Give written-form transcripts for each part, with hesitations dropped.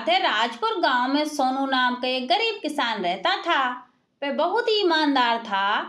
बात है, राजपुर गांव में सोनू नाम का एक गरीब किसान रहता था। वह बहुत ही ईमानदार था।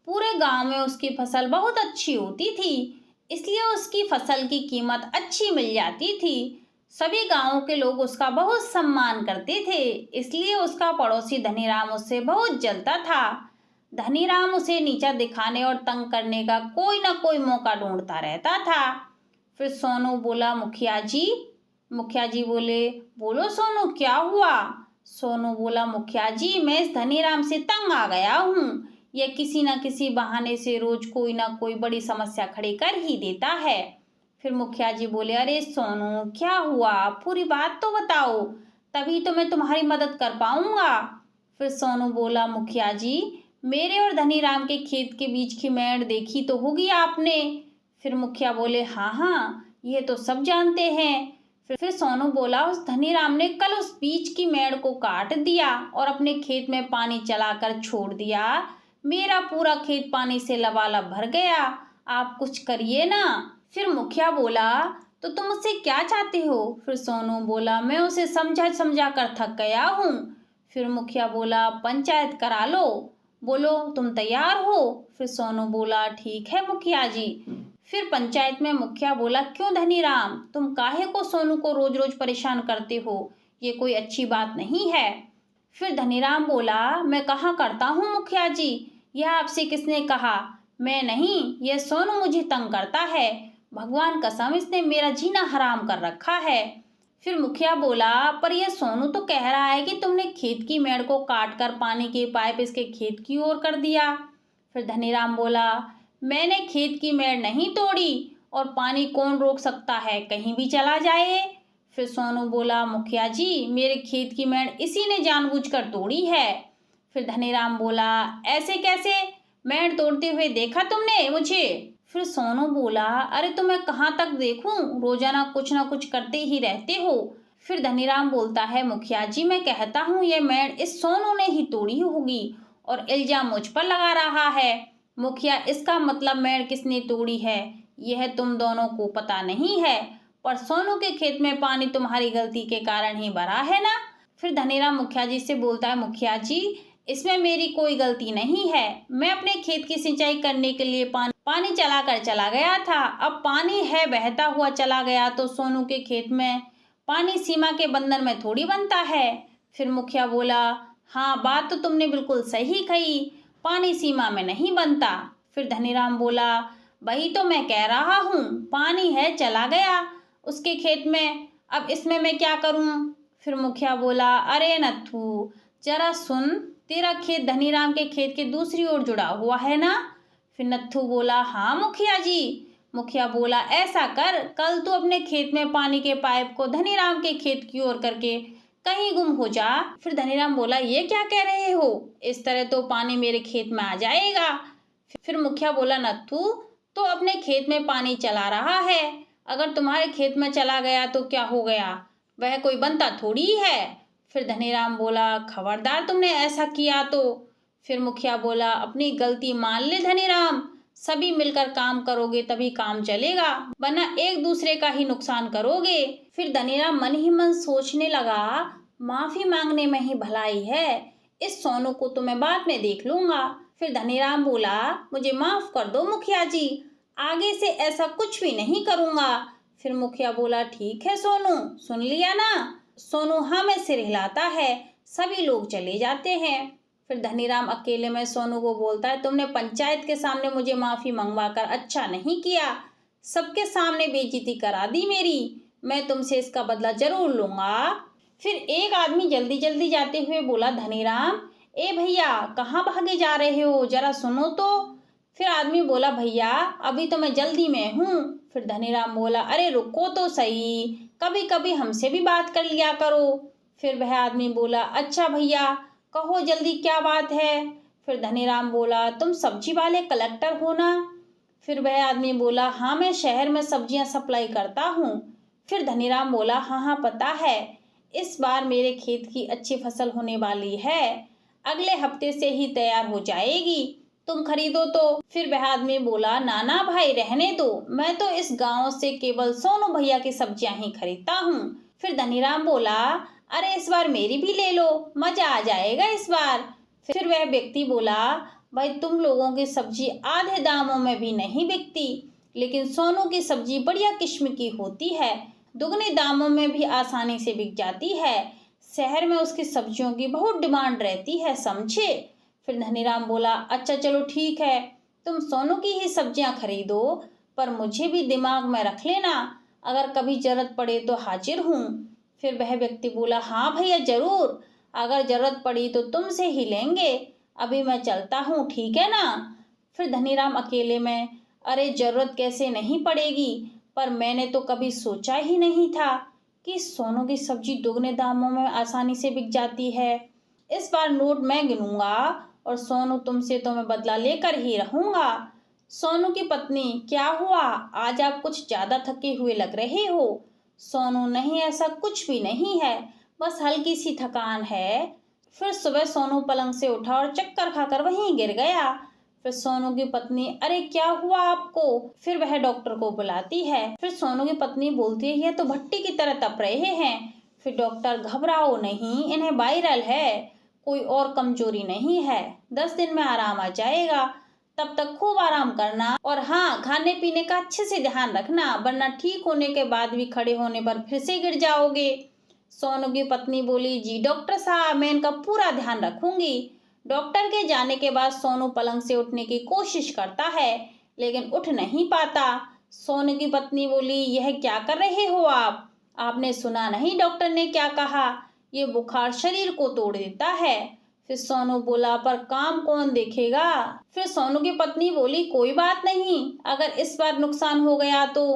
पूरे गांव में उसकी फसल बहुत अच्छी होती थी, इसलिए उसकी फसल की कीमत अच्छी मिल जाती थी। सभी गांवों के लोग उसका बहुत सम्मान करते थे, इसलिए उसका पड़ोसी धनीराम उससे बहुत जलता था। धनीराम उसे नीचा दिखाने और तंग करने का कोई ना कोई मौका ढूंढता रहता था। फिर सोनू बोला, मुखिया जी। मुखिया जी बोले, बोलो सोनू, क्या हुआ? सोनू बोला, मुखिया जी, मैं इस धनीराम से तंग आ गया हूँ। यह किसी न किसी बहाने से रोज कोई ना कोई बड़ी समस्या खड़ी कर ही देता है। फिर मुखिया जी बोले, अरे सोनू, क्या हुआ? पूरी बात तो बताओ, तभी तो मैं तुम्हारी मदद कर पाऊंगा। फिर सोनू बोला, मुखिया जी, मेरे और धनीराम के खेत के बीच की मेड़ देखी तो होगी आपने। फिर मुखिया बोले, हाँ हाँ, ये तो सब जानते हैं। फिर सोनू बोला, उस धनीराम ने कल उस बीच की मेड़ को काट दिया और अपने खेत में पानी चलाकर छोड़ दिया। मेरा पूरा खेत पानी से लबालब भर गया। आप कुछ करिए ना। फिर मुखिया बोला, तो तुम उससे क्या चाहते हो? फिर सोनू बोला, मैं उसे समझा समझा कर थक गया हूँ। फिर मुखिया बोला, पंचायत करा लो। बोलो, तुम तैयार हो? फिर सोनू बोला, ठीक है मुखिया जी। फिर पंचायत में मुखिया बोला, क्यों धनीराम, तुम काहे को सोनू को रोज रोज परेशान करते हो? ये कोई अच्छी बात नहीं है। फिर धनीराम बोला, मैं कहाँ करता हूँ मुखिया जी? यह आपसे किसने कहा? मैं नहीं, यह सोनू मुझे तंग करता है। भगवान कसम, इसने मेरा जीना हराम कर रखा है। फिर मुखिया बोला, पर यह सोनू तो कह रहा है कि तुमने खेत की मेड़ को काट कर पानी की पाइप इसके खेत की ओर कर दिया। फिर धनीराम बोला, मैंने खेत की मेड़ नहीं तोड़ी, और पानी कौन रोक सकता है, कहीं भी चला जाए। फिर सोनू बोला, मुखिया जी, मेरे खेत की मेड़ इसी ने जानबूझकर तोड़ी है। फिर धनीराम बोला, ऐसे कैसे? मेड़ तोड़ते हुए देखा तुमने मुझे? फिर सोनू बोला, अरे तो मैं कहाँ तक देखूं, रोजाना कुछ ना कुछ करते ही रहते हो। फिर धनीराम बोलता है, मुखिया जी, मैं कहता हूँ ये मेड़ इस सोनू ने ही तोड़ी होगी और इल्जाम मुझ पर लगा रहा है। मुखिया, इसका मतलब मेड़ किसने तोड़ी है यह तुम दोनों को पता नहीं है, पर सोनू के खेत में पानी तुम्हारी गलती के कारण ही भरा है ना? फिर धनीराम मुखिया जी से बोलता है, मुखिया जी, इसमें मेरी कोई गलती नहीं है। मैं अपने खेत की सिंचाई करने के लिए पानी चलाकर चला गया था। अब पानी है बहता हुआ चला गया तो सोनू के खेत में पानी सीमा के बंधन में थोड़ी बनता है। फिर मुखिया बोला, हाँ, बात तो तुमने बिल्कुल सही कही, पानी सीमा में नहीं बनता। फिर धनीराम बोला, वही तो मैं कह रहा हूँ, पानी है चला गया उसके खेत में, अब इसमें मैं क्या करूँ? फिर मुखिया बोला, अरे नत्थू, जरा सुन, तेरा खेत धनीराम के खेत के दूसरी ओर जुड़ा हुआ है ना? फिर नत्थू बोला, हाँ मुखिया जी। मुखिया बोला, ऐसा कर, कल तू अपने खेत में पानी के पाइप को धनीराम के खेत की ओर करके कहीं गुम हो जा। फिर धनीराम बोला, ये क्या कह रहे हो? इस तरह तो पानी मेरे खेत में आ जाएगा। फिर मुखिया बोला, नत्थू, तो अपने खेत में पानी चला रहा है, अगर तुम्हारे खेत में चला गया तो क्या हो गया, वह कोई बनता थोड़ी है। फिर धनीराम बोला, खबरदार तुमने ऐसा किया तो। फिर मुखिया बोला, अपनी गलती मान ले धनीराम, सभी मिलकर काम करोगे तभी काम चलेगा, वरना एक दूसरे का ही नुकसान करोगे। फिर धनीराम मन ही मन सोचने लगा, माफी मांगने में ही भलाई है, इस सोनू को तो मैं बाद में देख लूंगा। फिर धनीराम बोला, मुझे माफ कर दो मुखिया जी, आगे से ऐसा कुछ भी नहीं करूंगा। फिर मुखिया बोला, ठीक है सोनू, सुन लिया ना? सोनू हाँ में सिर हिलाता है, सभी लोग चले जाते हैं। फिर धनीराम अकेले में सोनू को बोलता है, तुमने पंचायत के सामने मुझे माफी मंगवा कर अच्छा नहीं किया, सबके सामने बेइज्जती करा दी मेरी, मैं तुमसे इसका बदला जरूर लूंगा। फिर एक आदमी जल्दी जल्दी जाते हुए बोला, धनीराम, ए भैया, कहाँ भागे जा रहे हो, जरा सुनो तो। फिर आदमी बोला, भैया, अभी तो मैं जल्दी में हूँ। फिर धनीराम बोला, अरे रुको तो सही, कभी कभी हमसे भी बात कर लिया करो। फिर वह आदमी बोला, अच्छा भैया, कहो जल्दी क्या बात है? फिर धनीराम बोला, तुम सब्जी वाले कलेक्टर हो ना? फिर वह आदमी बोला, हाँ, मैं शहर में सब्जियां सप्लाई करता हूँ। फिर धनीराम बोला, हाँ हाँ पता है, इस बार मेरे खेत की अच्छी फसल होने वाली है, अगले हफ्ते से ही तैयार हो जाएगी, तुम खरीदो तो। फिर वह आदमी बोला, नाना भाई रहने दो, मैं तो इस गांव से केवल सोनू भैया की सब्जियां ही खरीदता हूँ। फिर धनीराम बोला, अरे इस बार मेरी भी ले लो, मजा आ जाएगा इस बार। फिर वह व्यक्ति बोला, भाई तुम लोगों की सब्जी आधे दामों में भी नहीं बिकती, लेकिन सोनू की सब्जी बढ़िया किस्म की होती है, दुगने दामों में भी आसानी से बिक जाती है। शहर में उसकी सब्जियों की बहुत डिमांड रहती है, समझे। फिर धनीराम बोला, अच्छा चलो ठीक है, तुम सोनू की ही सब्जियां खरीदो, पर मुझे भी दिमाग में रख लेना, अगर कभी जरूरत पड़े तो हाजिर हूँ। फिर वह व्यक्ति बोला, हाँ भैया जरूर, अगर जरूरत पड़ी तो तुमसे ही लेंगे, अभी मैं चलता हूँ, ठीक है ना। फिर धनीराम अकेले में, अरे जरूरत कैसे नहीं पड़ेगी, पर मैंने तो कभी सोचा ही नहीं था कि सोनू की सब्जी दुगने दामों में आसानी से बिक जाती है। इस बार नोट मैं गिनूंगा और सोनू तुमसे तो मैं बदला लेकर ही रहूंगा। सोनू की पत्नी, क्या हुआ, आज आप कुछ ज्यादा थके हुए लग रहे हो। सोनू, नहीं ऐसा कुछ भी नहीं है, बस हल्की सी थकान है। फिर सुबह सोनू पलंग से उठा और चक्कर खाकर वहीं गिर गया। फिर सोनू की पत्नी, अरे क्या हुआ आपको। फिर वह डॉक्टर को बुलाती है। फिर सोनू की पत्नी बोलती है, ये तो भट्टी की तरह तप रहे हैं। फिर डॉक्टर, घबराओ नहीं, इन्हें वायरल है, कोई और कमजोरी नहीं है, 10 दिन में आराम आ जाएगा, तब तक खूब आराम करना, और हाँ खाने पीने का अच्छे से ध्यान रखना, वरना ठीक होने के बाद भी खड़े होने पर फिर से गिर जाओगे। सोनू की पत्नी बोली, जी डॉक्टर साहब, मैं इनका पूरा ध्यान रखूंगी। डॉक्टर के जाने के बाद सोनू पलंग से उठने की कोशिश करता है, लेकिन उठ नहीं पाता। सोनू की पत्नी बोली, यह क्या कर रहे हो आप, आपने सुना नहीं डॉक्टर ने क्या कहा, ये बुखार शरीर को तोड़ देता है। फिर सोनू बोला, पर काम कौन देखेगा। फिर सोनू की पत्नी बोली, कोई बात नहीं, अगर इस बार नुकसान हो गया तो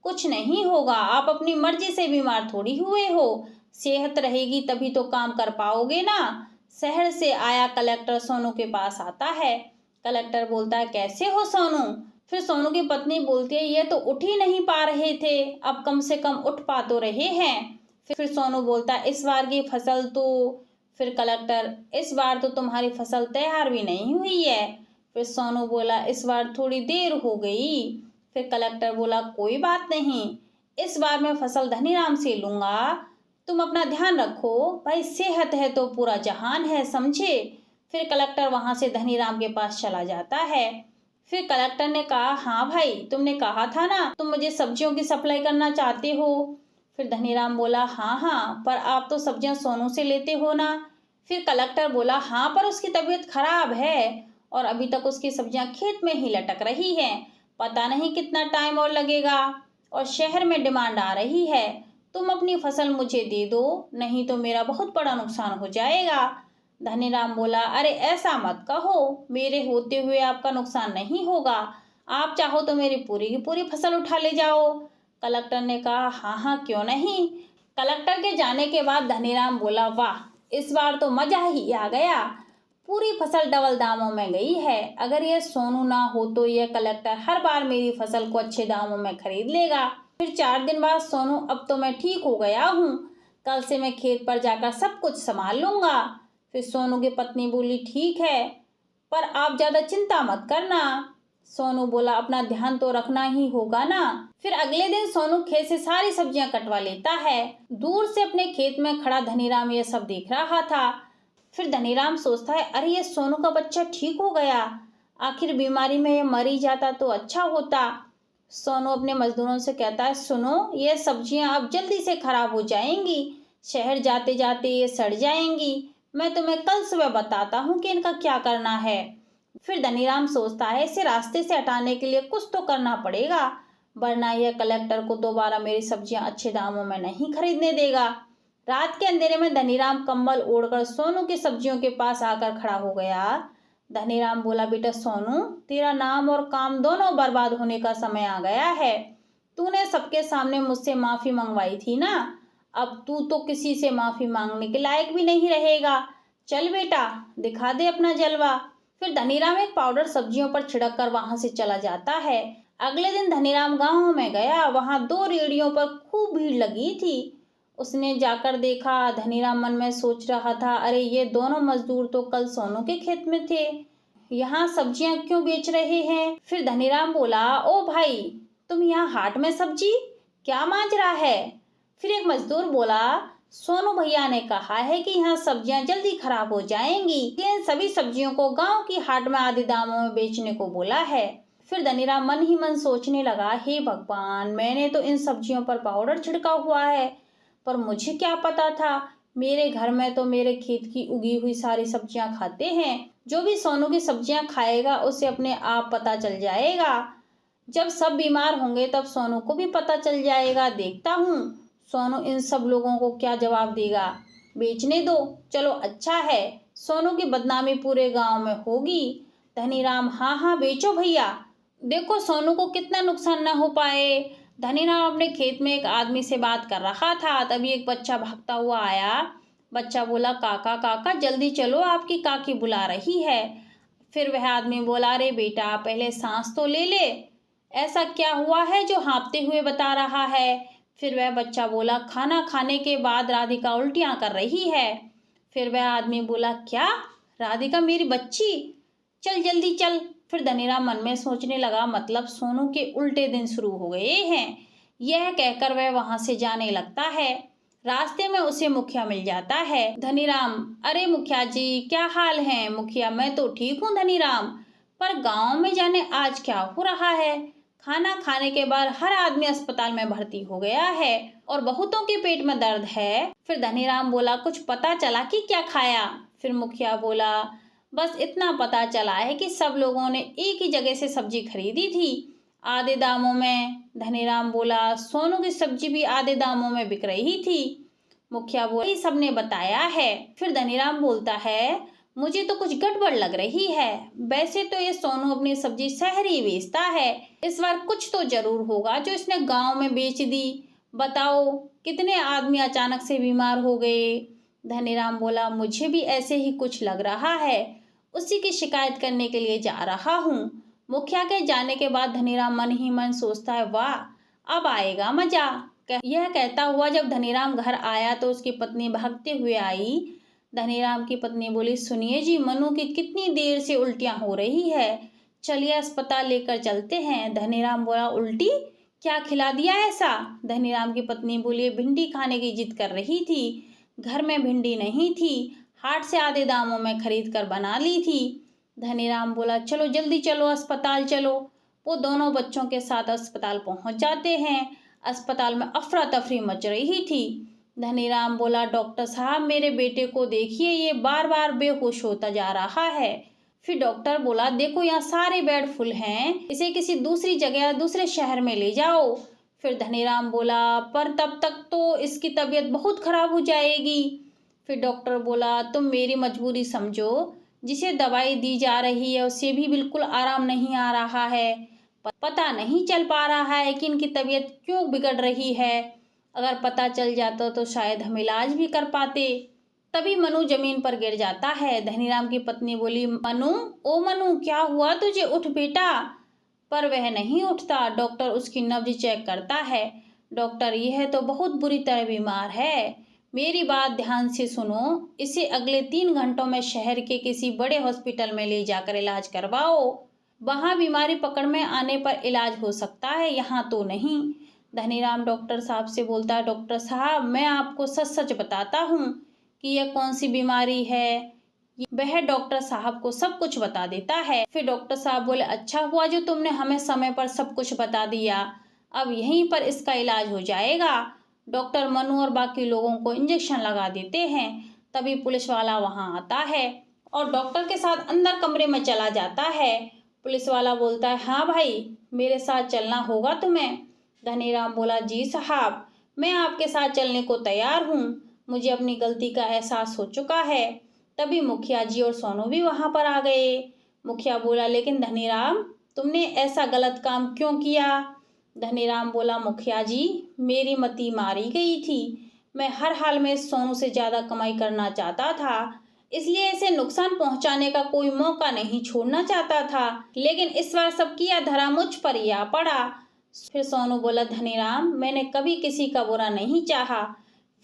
कुछ नहीं होगा, आप अपनी मर्जी से बीमार थोड़ी हुए हो, सेहत रहेगी तभी तो काम कर पाओगे ना। शहर से आया कलेक्टर सोनू के पास आता है। कलेक्टर बोलता है, कैसे हो सोनू। फिर सोनू की पत्नी बोलती है, ये तो उठ ही नहीं पा रहे थे, अब कम से कम उठ पा तो रहे हैं। फिर सोनू बोलता है, इस बार की फसल तो। फिर कलेक्टर, इस बार तो तुम्हारी फसल तैयार भी नहीं हुई है। फिर सोनू बोला, इस बार थोड़ी देर हो गई। फिर कलेक्टर बोला, कोई बात नहीं, इस बार मैं फसल धनीराम से लूंगा, तुम अपना ध्यान रखो, भाई सेहत है तो पूरा जहान है, समझे। फिर कलेक्टर वहां से धनीराम के पास चला जाता है। फिर कलेक्टर ने कहा, हाँ भाई, तुमने कहा था ना तुम मुझे सब्जियों की सप्लाई करना चाहते हो। फिर धनीराम बोला, हाँ हाँ, पर आप तो सब्जियां सोनू से लेते हो ना। फिर कलेक्टर बोला, हाँ पर उसकी तबीयत खराब है और अभी तक उसकी सब्जियां खेत में ही लटक रही हैं, पता नहीं कितना टाइम और लगेगा, और शहर में डिमांड आ रही है, तुम अपनी फसल मुझे दे दो, नहीं तो मेरा बहुत बड़ा नुकसान हो जाएगा। धनीराम बोला, अरे ऐसा मत कहो, मेरे होते हुए आपका नुकसान नहीं होगा, आप चाहो तो मेरी पूरी की पूरी फसल उठा ले जाओ। कलेक्टर ने कहा, हाँ हाँ क्यों नहीं। कलेक्टर के जाने के बाद धनीराम बोला, वाह, इस बार तो मजा ही आ गया, पूरी फसल डबल दामों में गई है, अगर यह सोनू ना हो तो यह कलेक्टर हर बार मेरी फसल को अच्छे दामों में खरीद लेगा। फिर 4 दिन बाद सोनू, अब तो मैं ठीक हो गया हूँ, कल से मैं खेत पर जाकर सब कुछ संभाल लूंगा। फिर सोनू की पत्नी बोली, ठीक है, पर आप ज्यादा चिंता मत करना। सोनू बोला, अपना ध्यान तो रखना ही होगा ना। फिर अगले दिन सोनू खेत से सारी सब्जियां कटवा लेता है। दूर से अपने खेत में खड़ा धनीराम यह सब देख रहा था। फिर धनीराम सोचता है, अरे ये सोनू का बच्चा ठीक हो गया, आखिर बीमारी में ये मर ही जाता तो अच्छा होता। सोनू अपने मजदूरों से कहता है, सुनो, ये सब्जियां अब जल्दी से खराब हो जाएंगी, शहर जाते जाते ये सड़ जाएंगी, मैं तुम्हें कल सुबह बताता हूँ कि इनका क्या करना है। फिर धनीराम सोचता है, इसे रास्ते से हटाने के लिए कुछ तो करना पड़ेगा, वरना यह कलेक्टर को दोबारा मेरी सब्जियां अच्छे दामों में नहीं खरीदने देगा। रात के अंधेरे में धनीराम कंबल ओढ़कर सोनू की सब्जियों के पास आकर खड़ा हो गया। धनीराम बोला, बेटा सोनू, तेरा नाम और काम दोनों बर्बाद होने का समय आ गया है, तूने सबके सामने मुझसे माफी मंगवाई थी ना, अब तू तो किसी से माफी मांगने के लायक भी नहीं रहेगा, चल बेटा दिखा दे अपना जलवा। फिर धनीराम एक पाउडर सब्जियों पर छिड़क कर वहां से चला जाता है। अगले दिन धनीराम गांव में गया, वहां 2 रेहड़ियों पर खूब भीड़ लगी थी। उसने जाकर देखा, धनीराम मन में सोच रहा था, अरे ये दोनों मजदूर तो कल सोनू के खेत में थे, यहाँ सब्जियां क्यों बेच रहे हैं। फिर धनीराम बोला, ओ भाई, तुम यहाँ हाट में सब्जी क्या मांज रहा है। फिर एक मजदूर बोला, सोनू भैया ने कहा है कि यहाँ सब्जियां जल्दी खराब हो जाएंगी, इन सभी सब्जियों को गांव की हाट में आधे दामों में बेचने को बोला है। फिर धनीराम मन ही मन सोचने लगा, हे भगवान, मैंने तो इन सब्जियों पर पाउडर छिड़का हुआ है, पर मुझे क्या पता था। मेरे घर में तो मेरे खेत की उगी हुई सारी सब्जियां खाते हैं। जो भी सोनू की सब्जियां खाएगा उसे अपने आप पता चल जाएगा। जब सब बीमार होंगे तब सोनू को भी पता चल जाएगा। देखता हूँ सोनू इन सब लोगों को क्या जवाब देगा। बेचने दो, चलो अच्छा है, सोनू की बदनामी पूरे गांव में होगी। धनीराम, हाँ हाँ बेचो भैया, देखो सोनू को कितना नुकसान न हो पाए। धनीराम अपने खेत में एक आदमी से बात कर रहा था, तभी एक बच्चा भागता हुआ आया। बच्चा बोला, काका काका जल्दी चलो, आपकी काकी बुला रही है। फिर वह आदमी बोला, अरे बेटा पहले सांस तो ले ले, ऐसा क्या हुआ है जो हाँफते हुए बता रहा है। फिर वह बच्चा बोला, खाना खाने के बाद राधिका उल्टियाँ कर रही है। फिर वह आदमी बोला, क्या, राधिका मेरी बच्ची, चल जल्दी चल। फिर धनीराम मन में सोचने लगा, मतलब सोनू के उल्टे दिन शुरू हो गए हैं। यह कहकर वह वहां से जाने लगता है। रास्ते में उसे मुखिया मिल जाता है। धनीराम, अरे मुखिया जी क्या हाल है। मुखिया, मैं तो ठीक हूँ धनीराम, पर गांव में जाने आज क्या हो रहा है। खाना खाने के बाद हर आदमी अस्पताल में भर्ती हो गया है और बहुतों के पेट में दर्द है। फिर धनीराम बोला, कुछ पता चला कि क्या खाया। फिर मुखिया बोला, बस इतना पता चला है कि सब लोगों ने एक ही जगह से सब्जी खरीदी थी, आधे दामों में। धनीराम बोला, सोनू की सब्जी भी आधे दामों में बिक रही थी। मुखिया बोला, ये सबने बताया है। फिर धनीराम बोलता है, मुझे तो कुछ गड़बड़ लग रही है। वैसे तो ये सोनू अपनी सब्जी शहर ही बेचता है, इस बार कुछ तो जरूर होगा जो इसने गांव में बेच दी। बताओ कितने आदमी अचानक से बीमार हो गए। धनीराम बोला, मुझे भी ऐसे ही कुछ लग रहा है, उसी की शिकायत करने के लिए जा रहा हूँ। मुखिया के जाने के बाद धनीराम मन ही मन सोचता है, वाह अब आएगा मजा। यह कहता हुआ जब धनीराम घर आया तो उसकी पत्नी भागते हुए आई। धनीराम की पत्नी बोली, सुनिए जी, मनु की कितनी देर से उल्टियाँ हो रही है, चलिए अस्पताल लेकर चलते हैं। धनीराम बोला, उल्टी, क्या खिला दिया ऐसा। धनीराम की पत्नी बोली, भिंडी खाने की जिद कर रही थी, घर में भिंडी नहीं थी, हाट से आधे दामों में खरीद कर बना ली थी। धनीराम बोला, चलो जल्दी चलो अस्पताल चलो। वो दोनों बच्चों के साथ अस्पताल पहुंच जाते हैं। अस्पताल में अफरा तफरी मच रही थी। धनीराम बोला, डॉक्टर साहब मेरे बेटे को देखिए, ये बार बार बेहोश होता जा रहा है। फिर डॉक्टर बोला, देखो यहाँ सारे बेड फुल हैं, इसे किसी दूसरी जगह दूसरे शहर में ले जाओ। फिर धनीराम बोला, पर तब तक तो इसकी तबीयत बहुत खराब हो जाएगी। फिर डॉक्टर बोला, तुम मेरी मजबूरी समझो, जिसे दवाई दी जा रही है उसे भी बिल्कुल आराम नहीं आ रहा है, पता नहीं चल पा रहा है कि इनकी तबीयत क्यों बिगड़ रही है। अगर पता चल जाता तो शायद हम इलाज भी कर पाते। तभी मनु जमीन पर गिर जाता है। धनीराम की पत्नी बोली, मनु, ओ मनु, क्या हुआ तुझे, उठ बेटा। पर वह नहीं उठता। डॉक्टर उसकी नब्ज चेक करता है। डॉक्टर, यह तो बहुत बुरी तरह बीमार है, मेरी बात ध्यान से सुनो, इसे अगले 3 घंटों में शहर के किसी बड़े हॉस्पिटल में ले जाकर इलाज करवाओ, वहाँ बीमारी पकड़ में आने पर इलाज हो सकता है, यहाँ तो नहीं। धनीराम डॉक्टर साहब से बोलता है, डॉक्टर साहब मैं आपको सच सच बताता हूँ कि यह कौन सी बीमारी है। वह डॉक्टर साहब को सब कुछ बता देता है। फिर डॉक्टर साहब बोले, अच्छा हुआ जो तुमने हमें समय पर सब कुछ बता दिया, अब यहीं पर इसका इलाज हो जाएगा। डॉक्टर मनु और बाकी लोगों को इंजेक्शन लगा देते हैं। तभी पुलिस वाला वहां आता है और डॉक्टर के साथ अंदर कमरे में चला जाता है। पुलिस वाला बोलता है, हाँ भाई मेरे साथ चलना होगा तुम्हें। धनीराम बोला, जी साहब मैं आपके साथ चलने को तैयार हूँ, मुझे अपनी गलती का एहसास हो चुका है। तभी मुखिया जी और सोनू भी वहां पर आ गए। मुखिया बोला, लेकिन धनीराम तुमने ऐसा गलत काम क्यों किया। धनीराम बोला, मुखिया जी मेरी मती मारी गई थी, मैं हर हाल में सोनू से ज्यादा कमाई करना चाहता था, इसलिए इसे नुकसान पहुंचाने का कोई मौका नहीं छोड़ना चाहता था, लेकिन इस बार सब किया धरा मुझ पर ही आ पड़ा। फिर सोनू बोला, धनीराम मैंने कभी किसी का बुरा नहीं चाहा,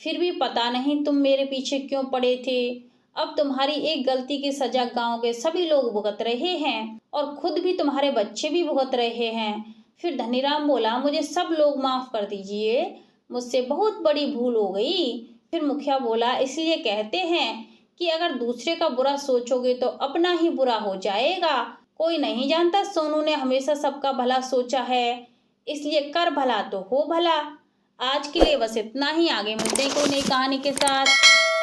फिर भी पता नहीं तुम मेरे पीछे क्यों पड़े थे। अब तुम्हारी एक गलती की सजा गांव के सभी लोग भुगत रहे हैं और खुद भी तुम्हारे बच्चे भी भुगत रहे हैं। फिर धनीराम बोला, मुझे सब लोग माफ कर दीजिए, मुझसे बहुत बड़ी भूल हो गई, फिर मुखिया बोला, इसलिए कहते हैं कि अगर दूसरे का बुरा सोचोगे तो अपना ही बुरा हो जाएगा। कोई नहीं जानता सोनू ने हमेशा सबका भला सोचा है, इसलिए कर भला तो हो भला। आज के लिए बस इतना ही, आगे मिलते हैं कोई नई कहानी के साथ।